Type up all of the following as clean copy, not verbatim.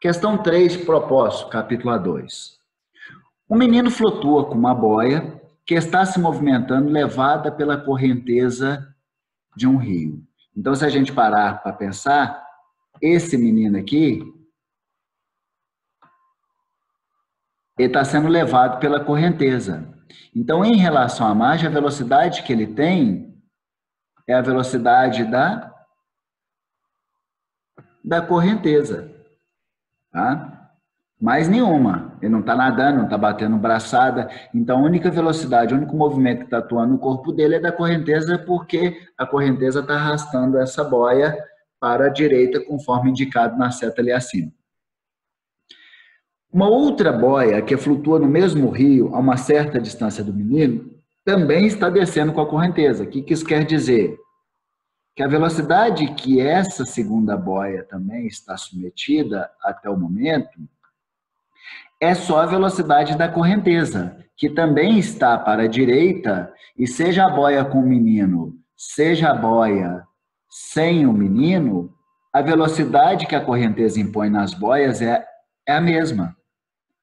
Questão 3, propósito, capítulo A2. Um menino flutua com uma boia que está se movimentando levada pela correnteza de um rio. Então, se a gente parar para pensar, esse menino aqui, ele está sendo levado pela correnteza. Então, em relação à margem, a velocidade que ele tem é a velocidade da correnteza, tá? Mais nenhuma. Ele não está nadando, não está batendo braçada. Então, a única velocidade, o único movimento que está atuando no corpo dele é da correnteza, porque a correnteza está arrastando essa boia para a direita, conforme indicado na seta ali acima. Uma outra boia, que flutua no mesmo rio, a uma certa distância do menino, também está descendo com a correnteza. O que isso quer dizer? Que a velocidade que essa segunda boia também está submetida até o momento é só a velocidade da correnteza, que também está para a direita, e seja a boia com o menino, seja a boia sem o menino, a velocidade que a correnteza impõe nas boias é a mesma.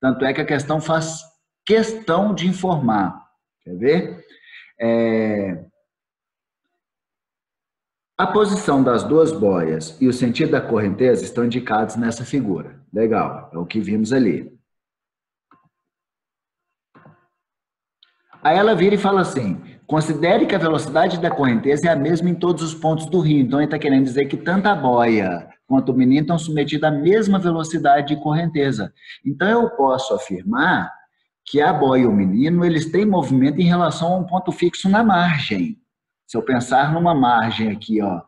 Tanto é que a questão faz questão de informar. Quer ver? A posição das duas boias e o sentido da correnteza estão indicados nessa figura. Legal, é o que vimos ali. Aí ela vira e fala assim, considere que a velocidade da correnteza é a mesma em todos os pontos do rio. Então, ele está querendo dizer que tanto a boia quanto o menino estão submetidos à mesma velocidade de correnteza. Então, eu posso afirmar que a boia e o menino, eles têm movimento em relação a um ponto fixo na margem. Se eu pensar numa margem aqui, ó.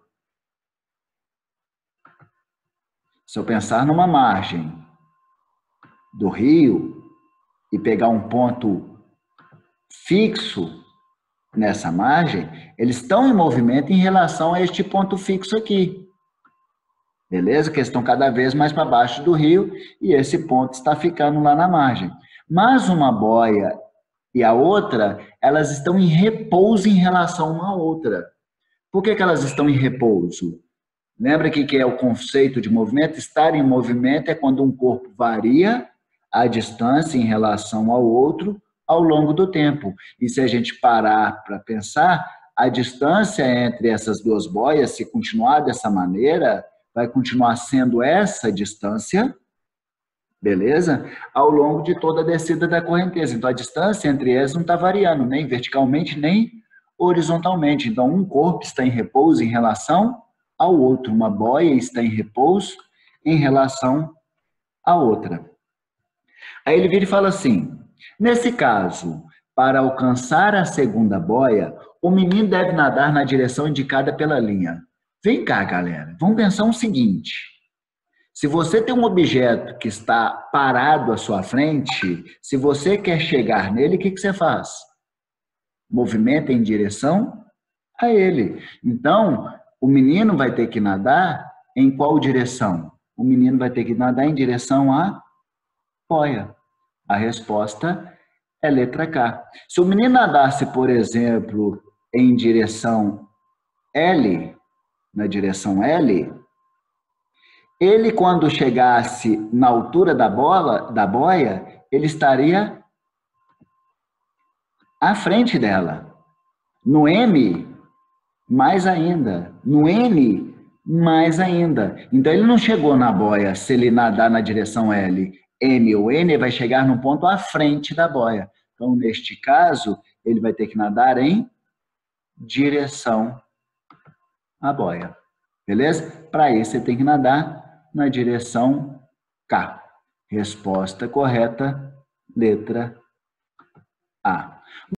Se eu pensar numa margem do rio e pegar um ponto fixo nessa margem, eles estão em movimento em relação a este ponto fixo aqui. Beleza? Que estão cada vez mais para baixo do rio e esse ponto está ficando lá na margem. Mas uma boia e a outra, elas estão em repouso em relação uma à outra. Por que elas estão em repouso? Lembra que é o conceito de movimento? Estar em movimento é quando um corpo varia a distância em relação ao outro ao longo do tempo. E se a gente parar para pensar, a distância entre essas duas boias, se continuar dessa maneira, vai continuar sendo essa distância, beleza? Ao longo de toda a descida da correnteza. Então, a distância entre elas não está variando, nem verticalmente, nem horizontalmente. Então, um corpo está em repouso em relação ao outro. Uma boia está em repouso em relação à outra. Aí ele vira e fala assim, nesse caso, para alcançar a segunda boia, o menino deve nadar na direção indicada pela linha. Vem cá, galera, vamos pensar o seguinte. Se você tem um objeto que está parado à sua frente, se você quer chegar nele, o que você faz? Movimenta em direção a ele. Então, o menino vai ter que nadar em qual direção? O menino vai ter que nadar em direção à boia. A resposta é letra K. Se o menino nadasse, por exemplo, em direção L, na direção L, ele, quando chegasse na altura da boia, ele estaria à frente dela. No M, mais ainda. No N, mais ainda. Então, ele não chegou na boia se ele nadar na direção L. M ou N, ele vai chegar no ponto à frente da boia. Então, neste caso, ele vai ter que nadar em direção à boia. Beleza? Para isso, você tem que nadar na direção K. Resposta correta, letra A.